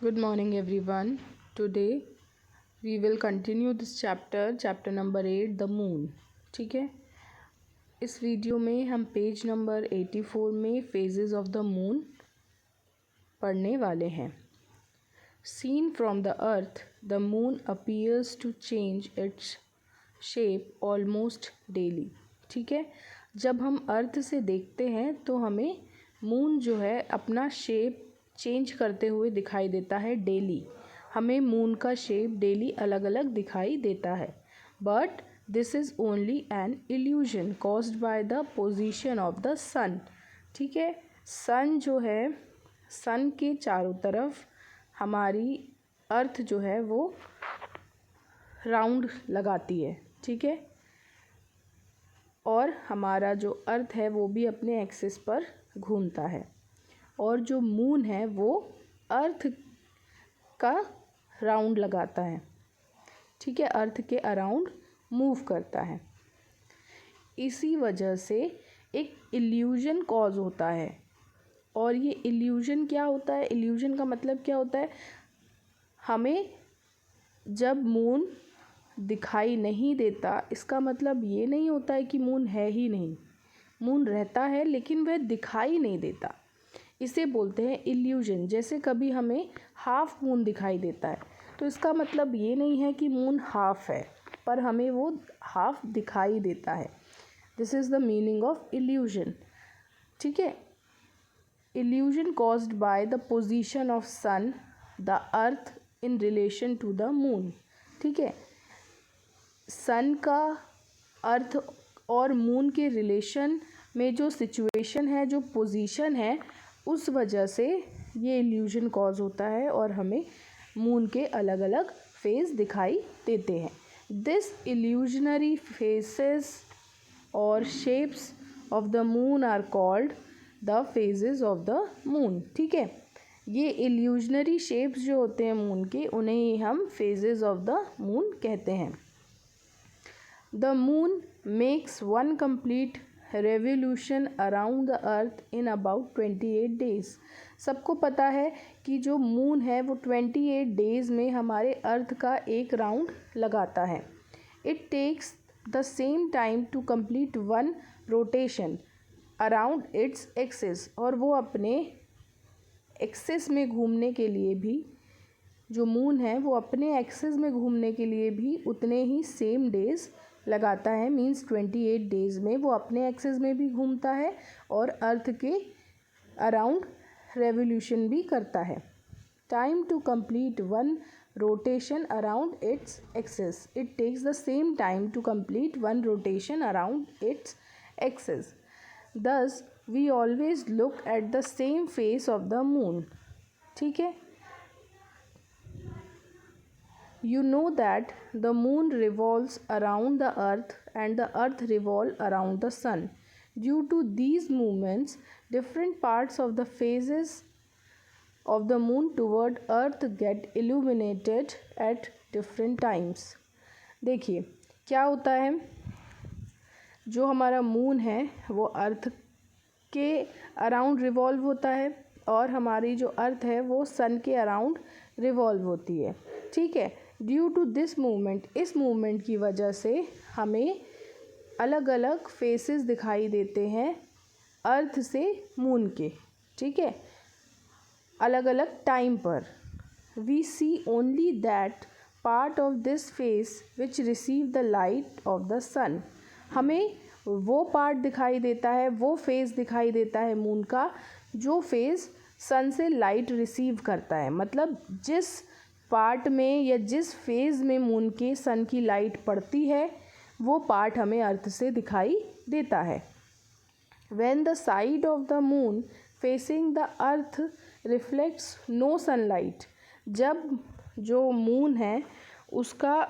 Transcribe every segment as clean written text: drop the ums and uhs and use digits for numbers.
Good morning, everyone. Today we will continue this chapter number 8, the moon. ठीक है, इस video में हम पेज नंबर 84 में phases of the moon पढ़ने वाले हैं. Seen from the earth, the moon appears to change its shape almost daily. ठीक है, जब हम अर्थ से देखते हैं तो हमें मून जो है अपना शेप चेंज करते हुए दिखाई देता है डेली. हमें मून का शेप डेली अलग अलग दिखाई देता है. But this is only an illusion caused by the position of the sun. ठीक है, सन जो है, सन के चारों तरफ हमारी अर्थ जो है वो राउंड लगाती है. ठीक है, और हमारा जो अर्थ है वो भी अपने एक्सिस पर घूमता है. और जो मून है वो अर्थ का राउंड लगाता है. ठीक है, अर्थ के अराउंड मूव करता है. इसी वजह से एक इल्यूजन कॉज होता है. और ये इल्यूजन क्या होता है? इल्यूजन का मतलब क्या होता है? हमें जब मून दिखाई नहीं देता, इसका मतलब ये नहीं होता है कि मून है ही नहीं. मून रहता है लेकिन वह दिखाई नहीं देता. इसे बोलते हैं इल्यूजन. जैसे कभी हमें हाफ मून दिखाई देता है तो इसका मतलब ये नहीं है कि मून हाफ है, पर हमें वो हाफ दिखाई देता है. This is the meaning of illusion. ठीक है, illusion caused by the position of sun the earth in relation to the moon. ठीक है, सन का अर्थ और मून के रिलेशन में जो सिचुएशन है, जो पोजीशन है, उस वजह से ये इल्यूजन कॉज होता है और हमें मून के अलग अलग फेज दिखाई देते हैं. दिस इल्यूजनरी फेसेस और shapes of the moon are called the phases of the moon. ठीक है, ये इल्यूजनरी शेप्स जो होते हैं मून के, उन्हें ही हम फेजेस ऑफ द मून कहते हैं. The moon makes one complete revolution around the earth in about 28 days. सबको पता है कि जो मून है वो 28 डेज़ में हमारे अर्थ का एक राउंड लगाता है. It takes the same time to complete one rotation around its axis. और वो अपने एक्सिस में घूमने के लिए भी, जो मून है वो अपने एक्सिस में घूमने के लिए भी उतने ही सेम डेज़ लगाता है. मीन्स 28 डेज़ में वो अपने एक्सिस में भी घूमता है और अर्थ के अराउंड रेवोल्यूशन भी करता है. Time to complete one rotation around its axis. It takes the same time to complete one rotation around its axis. Thus we always look at the same face of the moon. ठीक है, you know that the moon revolves around the earth and the earth revolves around the sun. Due to these movements, different parts of the phases of the moon toward earth get illuminated at different times. देखिए क्या होता है, जो हमारा moon है वो अर्थ के around revolve होता है और हमारी जो अर्थ है वो सन के अराउंड रिवॉल्व होती है. ठीक है, ड्यू टू दिस मूवमेंट, इस मूवमेंट की वजह से हमें अलग अलग फेसेस दिखाई देते हैं अर्थ से मून के. ठीक है, अलग अलग टाइम पर. We see only that part of this face which receive the light of the sun. हमें वो पार्ट दिखाई देता है, वो फेस दिखाई देता है मून का जो फेस सन से लाइट रिसीव करता है. मतलब जिस पार्ट में या जिस फेज़ में मून के सन की लाइट पड़ती है वो पार्ट हमें अर्थ से दिखाई देता है. When the side of the moon facing the earth reflects no sunlight. जब जो मून है उसका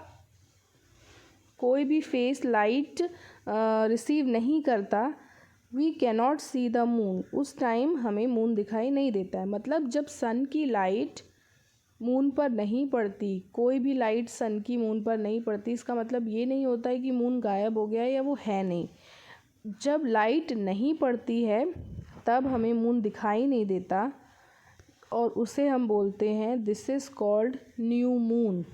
कोई भी फेस लाइट रिसीव नहीं करता, we cannot see the moon. उस टाइम हमें मून दिखाई नहीं देता है. मतलब जब सन की लाइट मून पर नहीं पड़ती, कोई भी लाइट सन की मून पर नहीं पड़ती, इसका मतलब ये नहीं होता है कि मून गायब हो गया या वो है नहीं. जब लाइट नहीं पड़ती है तब हमें मून दिखाई नहीं देता. और उसे हम बोलते हैं this is called new moon.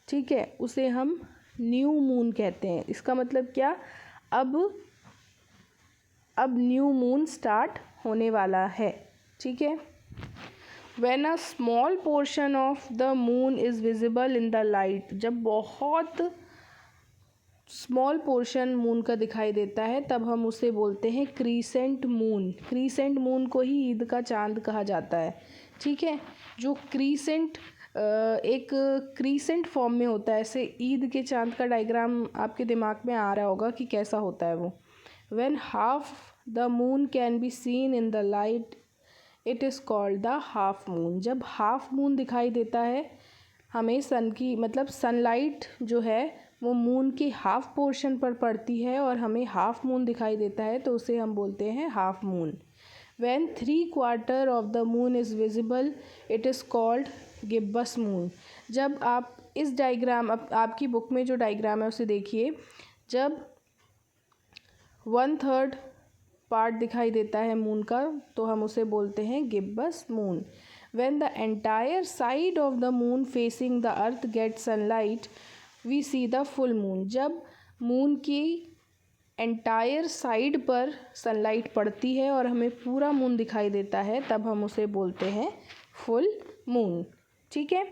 ठीक है, उसे हम न्यू मून कहते हैं। इसका मतलब क्या, अब न्यू मून स्टार्ट होने वाला है। ठीक है। When a small portion of the moon is visible in the light, जब बहुत स्मॉल पोर्शन मून का दिखाई देता है तब हम उसे बोलते हैं क्रीसेंट मून। क्रीसेंट मून को ही ईद का चांद कहा जाता है। ठीक है, जो क्रीसेंट एक क्रीसेंट फॉर्म में होता है, ऐसे ईद के चांद का डायग्राम आपके दिमाग में आ रहा होगा कि कैसा होता है वो। When half the moon can be seen in the light, it is called the half moon। जब हाफ मून दिखाई देता है हमें सन की, मतलब सनलाइट जो है वो मून के हाफ पोर्शन पर पड़ती है और हमें हाफ मून दिखाई देता है, तो उसे हम बोलते हैं half moon. When 3/4 of the moon is visible, it is called gibbous moon। जब आप इस डायग्राम, आपकी बुक में जो डायग्राम है उसे देखिए, जब 1/3 पार्ट दिखाई देता है मून का तो हम उसे बोलते हैं gibbous moon. When the entire side of the moon facing the earth gets sunlight, we see the full moon। जब मून की एंटायर साइड पर सनलाइट पड़ती है और हमें पूरा मून दिखाई देता है तब हम उसे बोलते हैं फुल मून। ठीक है।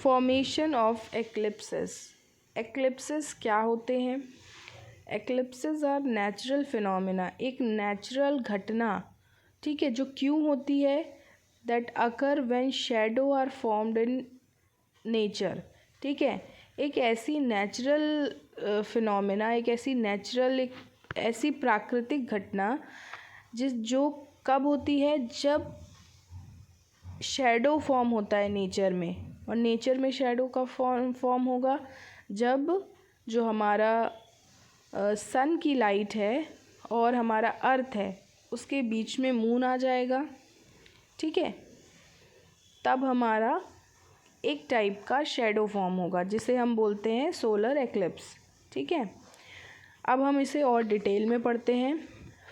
Formation of eclipses. एक्लिप्सेस क्या होते हैं? एक्लिप्सेस आर नेचुरल फिनोमिना, एक नेचुरल घटना। ठीक है, जो क्यों होती है? That occur when shadow are formed in nature. ठीक है, एक ऐसी नेचुरल फिनोमिना, एक ऐसी प्राकृतिक घटना जो कब होती है? जब शैडो फॉर्म होता है नेचर में। और नेचर में शैडो का फॉर्म होगा जब जो हमारा सन की लाइट है और हमारा अर्थ है उसके बीच में मून आ जाएगा। ठीक है, तब हमारा एक टाइप का शैडो फॉर्म होगा जिसे हम बोलते हैं सोलर एक्लिप्स। ठीक है, अब हम इसे और डिटेल में पढ़ते हैं।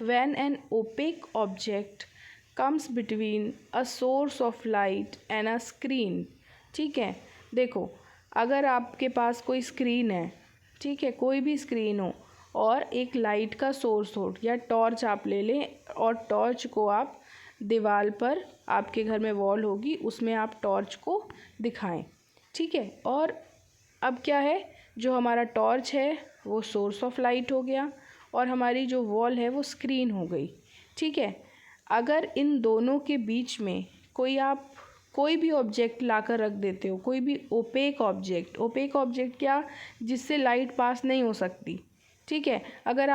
When an opaque object comes between a source of light and a screen. ठीक है, देखो, अगर आपके पास कोई स्क्रीन है, ठीक है, कोई भी स्क्रीन हो और एक लाइट का सोर्स हो, या टॉर्च आप ले लें और टॉर्च को आप दीवार पर, आपके घर में वॉल होगी उसमें आप टॉर्च को दिखाएं। ठीक है, और अब क्या है, जो हमारा टॉर्च है वो सोर्स ऑफ लाइट हो गया और हमारी जो वॉल है वो स्क्रीन हो गई। ठीक है, अगर इन दोनों के बीच में आप कोई भी ऑब्जेक्ट लाकर रख देते हो, कोई भी ओपेक ऑब्जेक्ट क्या, जिससे लाइट पास नहीं हो सकती। ठीक है, अगर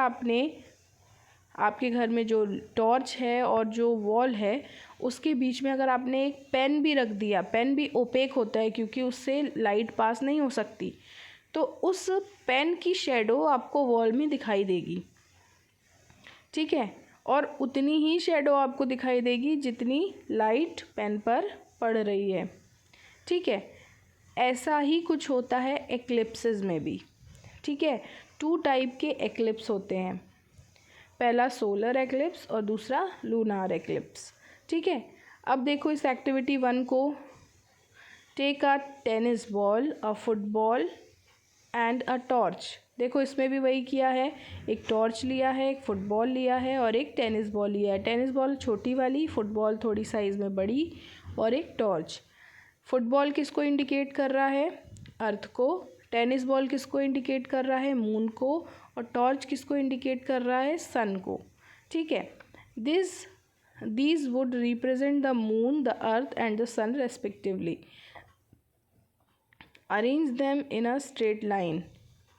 आपके घर में जो टॉर्च है और जो वॉल है उसके बीच में अगर आपने एक पेन भी रख दिया, पेन भी ओपेक होता है क्योंकि उससे लाइट पास नहीं हो सकती, तो उस पेन की शैडो आपको वॉल में दिखाई देगी। ठीक है, और उतनी ही शैडो आपको दिखाई देगी जितनी लाइट पेन पर पड़ रही है। ठीक है, ऐसा ही कुछ होता है एक्लिप्सेस में भी। ठीक है, 2 टाइप के एक्लिप्स होते हैं, पहला सोलर एक्लिप्स और दूसरा लूनार एक्लिप्स। ठीक है, अब देखो इस एक्टिविटी 1 को, take a tennis ball, a football and a torch. देखो इसमें भी वही किया है, एक टॉर्च लिया है, एक फुटबॉल लिया है और एक टेनिस बॉल लिया है। टेनिस बॉल छोटी वाली, फुटबॉल थोड़ी साइज़ में बड़ी और एक टॉर्च। फुटबॉल किसको इंडिकेट कर रहा है? अर्थ को। टेनिस बॉल किसको इंडिकेट कर रहा है? मून को। और टॉर्च किसको इंडिकेट कर रहा है? सन को। ठीक है, these would represent the moon, the earth and the sun respectively. Arrange them in a straight line,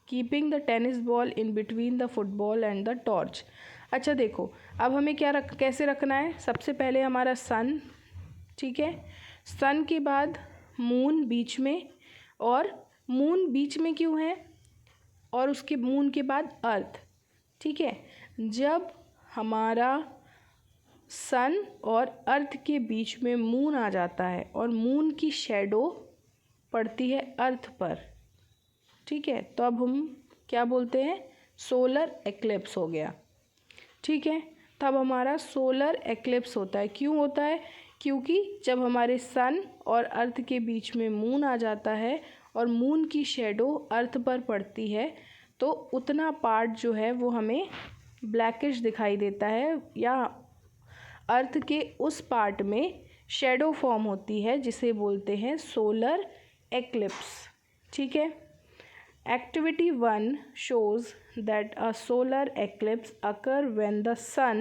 keeping the tennis ball in between the football and the torch. अच्छा देखो, अब हमें कैसे रखना है? सबसे पहले हमारा सन, ठीक है, सन के बाद मून बीच में, और मून बीच में क्यों है? और उसके मून के बाद अर्थ। ठीक है, जब हमारा सन और अर्थ के बीच में मून आ जाता है और मून की शैडो पड़ती है अर्थ पर, ठीक है, तो अब हम क्या बोलते हैं? सोलर एक्लिप्स हो गया। ठीक है, तब हमारा सोलर एक्लिप्स होता है। क्यों होता है? क्योंकि जब हमारे सन और अर्थ के बीच में मून आ जाता है और मून की शेडो अर्थ पर पड़ती है तो उतना पार्ट जो है वो हमें ब्लैकिश दिखाई देता है, या अर्थ के उस पार्ट में शेडो फॉर्म होती है जिसे बोलते हैं सोलर एक्लिप्स। ठीक है। Activity 1 shows that a solar eclipse occur when the sun,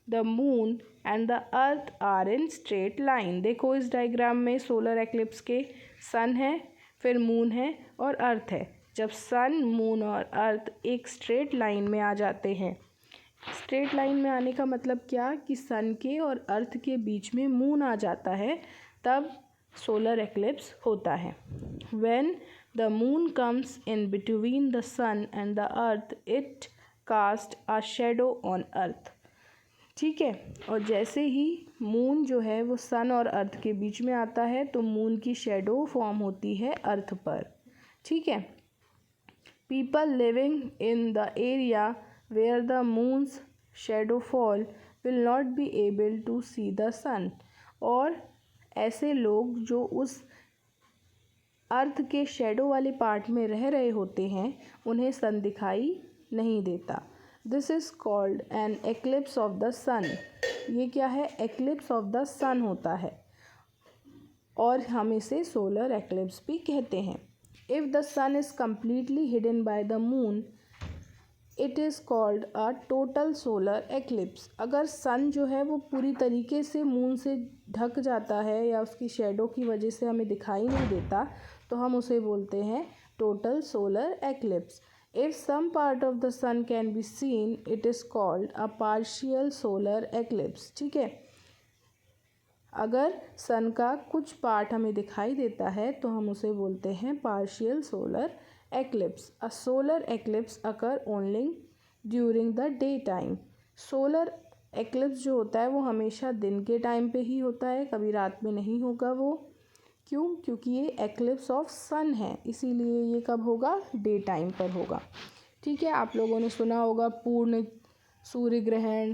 the moon and the earth are in straight line। देखो इस डायग्राम में सोलर एक्लिप्स के सन है, फिर मून है और अर्थ है। जब सन, मून और अर्थ एक स्ट्रेट लाइन में आ जाते हैं, स्ट्रेट लाइन में आने का मतलब क्या कि सन के और अर्थ के बीच में मून आ जाता है, तब सोलर एक्लिप्स होता है। When the moon comes in between the sun and the earth, it casts a shadow on earth। ठीक है। और जैसे ही मून जो है वो सन और अर्थ के बीच में आता है तो मून की शेडो फॉर्म होती है अर्थ पर। ठीक है। People living in the area where the moon's shadow fall will not be able to see the sun। और ऐसे लोग जो उस अर्थ के शेडो वाले पार्ट में रह रहे होते हैं उन्हें सन दिखाई नहीं देता। This is called an eclipse of the sun. ये क्या है? एक्लिप्स ऑफ द सन होता है और हम इसे सोलर एक्लिप्स भी कहते हैं। If the sun is completely hidden by the moon, it is called a total solar eclipse. अगर सन जो है वो पूरी तरीके से मून से ढक जाता है या उसकी शेडो की वजह से हमें दिखाई नहीं देता तो हम उसे बोलते हैं total solar eclipse. If some part of the sun can be seen, it is called a partial solar eclipse. ठीक है। अगर सन का कुछ पार्ट हमें दिखाई देता है तो हम उसे बोलते हैं partial solar eclipse. A solar eclipse occur only during the day time. Solar eclipse जो होता है वो हमेशा दिन के टाइम पे ही होता है, कभी रात में नहीं होगा वो। क्यों? क्योंकि ये एक्लिप्स ऑफ सन है, इसीलिए ये कब होगा? डे टाइम पर होगा। ठीक है। आप लोगों ने सुना होगा पूर्ण सूर्य ग्रहण,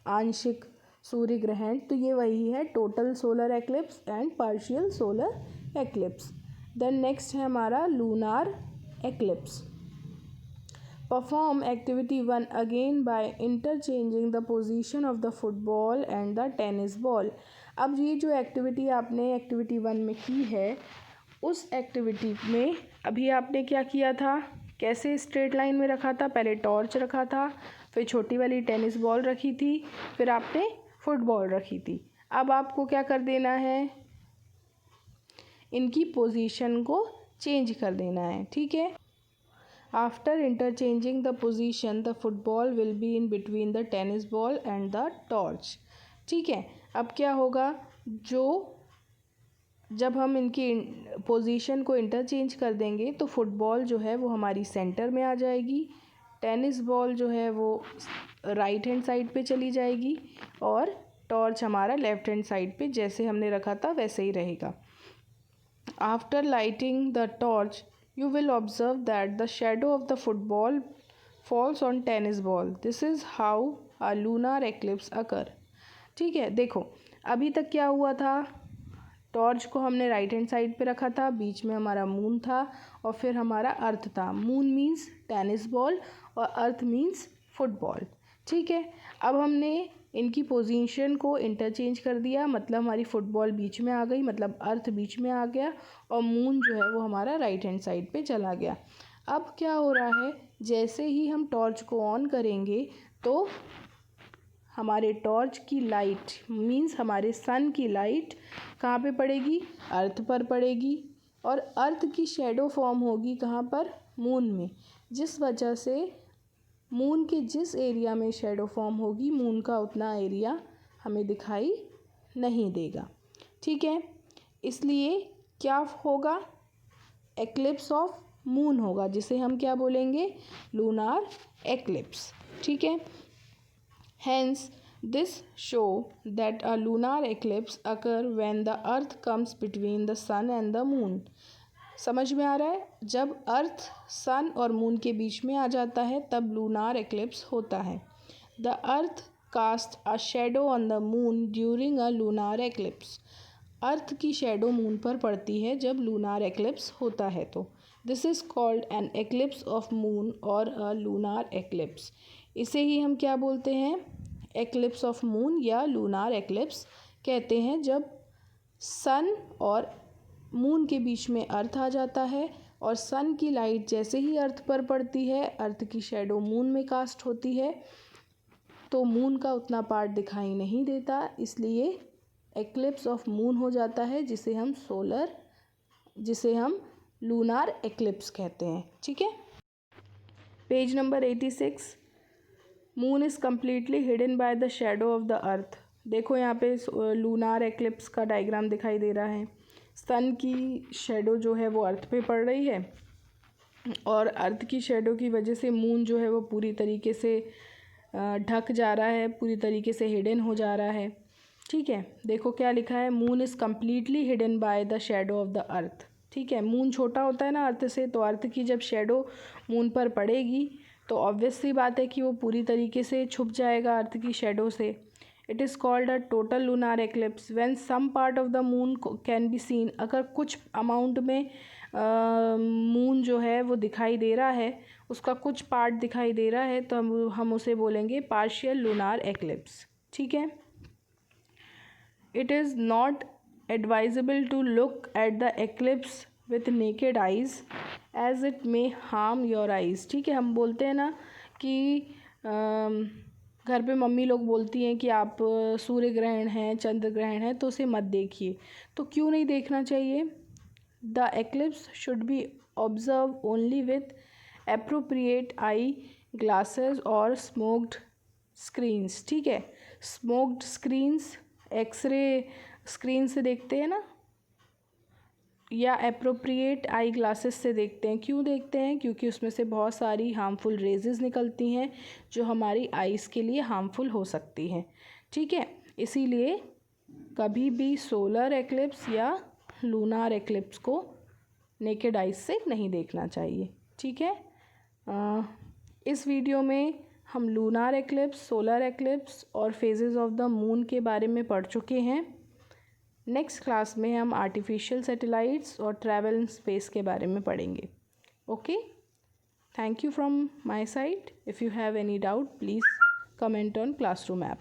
आंशिक सूर्य ग्रहण, तो ये वही है total solar eclipse and partial solar eclipse. Then next है हमारा lunar eclipse. Perform activity 1 again by interchanging the position of the football and the tennis ball. अब ये जो एक्टिविटी आपने एक्टिविटी 1 में की है, उस एक्टिविटी में अभी आपने क्या किया था? कैसे स्ट्रेट लाइन में रखा था? पहले टॉर्च रखा था, फिर छोटी वाली टेनिस बॉल रखी थी, फिर आपने फुटबॉल रखी थी। अब आपको क्या कर देना है? इनकी पोजीशन को चेंज कर देना है। ठीक है। After interchanging the position, the football will be in between the tennis ball and the torch. ठीक है। अब क्या होगा? जब हम इनकी पोजीशन को इंटरचेंज कर देंगे तो फुटबॉल जो है वो हमारी सेंटर में आ जाएगी, टेनिस बॉल जो है वो राइट हैंड साइड पे चली जाएगी और टॉर्च हमारा लेफ्ट हैंड साइड पे जैसे हमने रखा था वैसे ही रहेगा। After lighting the torch you will observe that the shadow of the football falls on tennis ball। This is how a lunar eclipse occur। ठीक है। देखो अभी तक क्या हुआ था? टॉर्च को हमने राइट हैंड साइड पे रखा था, बीच में हमारा मून था और फिर हमारा अर्थ था। मून मीन्स टेनिस बॉल और अर्थ मीन्स फुटबॉल। ठीक है। अब हमने इनकी पोजीशन को इंटरचेंज कर दिया, मतलब हमारी फुटबॉल बीच में आ गई, मतलब अर्थ बीच में आ गया और मून जो है वो हमारा राइट हैंड साइड पे चला गया। अब क्या हो रहा है? जैसे ही हम टॉर्च को ऑन करेंगे तो हमारे टॉर्च की लाइट मीन्स हमारे सन की लाइट कहाँ पे पड़ेगी? अर्थ पर पड़ेगी और अर्थ की शेडो फॉर्म होगी कहाँ पर? मून में। जिस वजह से मून के जिस एरिया में शेडो फॉर्म होगी, मून का उतना एरिया हमें दिखाई नहीं देगा। ठीक है। इसलिए क्या होगा? एक्लिप्स ऑफ मून होगा, जिसे हम क्या बोलेंगे? Lunar eclipse. ठीक है। Hence this show that a lunar eclipse occur when the earth comes between the sun and the moon. समझ में आ रहा है? जब अर्थ सन और मून के बीच में आ जाता है तब लूनार एक्लिप्स होता है। The earth cast a shadow on the moon during a lunar eclipse. Earth की शेडो मून पर पड़ती है जब लूनार एक्लिप्स होता है तो this is called an eclipse of moon और अ लूनार एक्लिप्स। इसे ही हम क्या बोलते हैं, एक्लिप्स ऑफ मून या लूनार एक्लिप्स कहते हैं, जब सन और मून के बीच में अर्थ आ जाता है और सन की लाइट जैसे ही अर्थ पर पड़ती है, अर्थ की शेडो मून में कास्ट होती है तो मून का उतना पार्ट दिखाई नहीं देता, इसलिए एक्लिप्स ऑफ मून हो जाता है, जिसे हम लूनार एक्लिप्स कहते हैं। ठीक है, page number 86। Moon is completely hidden by the shadow of the earth. देखो यहाँ पे लूनार एक्लिप्स का डायग्राम दिखाई दे रहा है। सन की शेडो जो है वो अर्थ पे पड़ रही है और अर्थ की शेडो की वजह से मून जो है वो पूरी तरीके से ढक जा रहा है, पूरी तरीके से हिडन हो जा रहा है। ठीक है, देखो क्या लिखा है, moon is completely hidden by the shadow of the earth. ठीक है, मून छोटा होता है ना अर्थ से, तो अर्थ की जब शेडो मून पर पड़ेगी तो ऑब्वियस सी बात है कि वो पूरी तरीके से छुप जाएगा अर्थ की शेडो से। It is called a total lunar eclipse when some part of the moon can be seen. अगर कुछ अमाउंट में मून जो है वो दिखाई दे रहा है, उसका कुछ पार्ट दिखाई दे रहा है, तो हम उसे बोलेंगे पार्शियल लूनार एक्लिप्स। ठीक है, it is not advisable to look at the eclipse with naked eyes as it may harm your eyes. ठीक है, हम बोलते हैं ना कि घर पे मम्मी लोग बोलती हैं कि आप सूर्य ग्रहण है, चंद्र ग्रहण है, तो उसे मत देखिए। तो क्यों नहीं देखना चाहिए? The eclipse should be observe only with appropriate eye glasses और स्मोक्ड स्क्रीन्स। ठीक है, स्मोक्ड स्क्रीन्स एक्सरे स्क्रीन से देखते हैं ना, या एप्रोप्रिएट आई ग्लासेस से देखते हैं। क्यों देखते हैं? क्योंकि उसमें से बहुत सारी हार्मफुल रेजेस निकलती हैं जो हमारी आइज़ के लिए हार्मफुल हो सकती हैं। ठीक है, इसीलिए कभी भी सोलर एक्लिप्स या लूनार एक्लिप्स को नेकेड आइज़ से नहीं देखना चाहिए। ठीक है, इस वीडियो में हम लूनार एक्लिप्स, सोलर एक्लिप्स और फेजेस ऑफ द मून के बारे में पढ़ चुके हैं। नेक्स्ट क्लास में हम आर्टिफिशियल सैटेलाइट्स और ट्रैवल इन स्पेस के बारे में पढ़ेंगे। Okay, thank you from my side. If you have any doubt please comment on classroom app.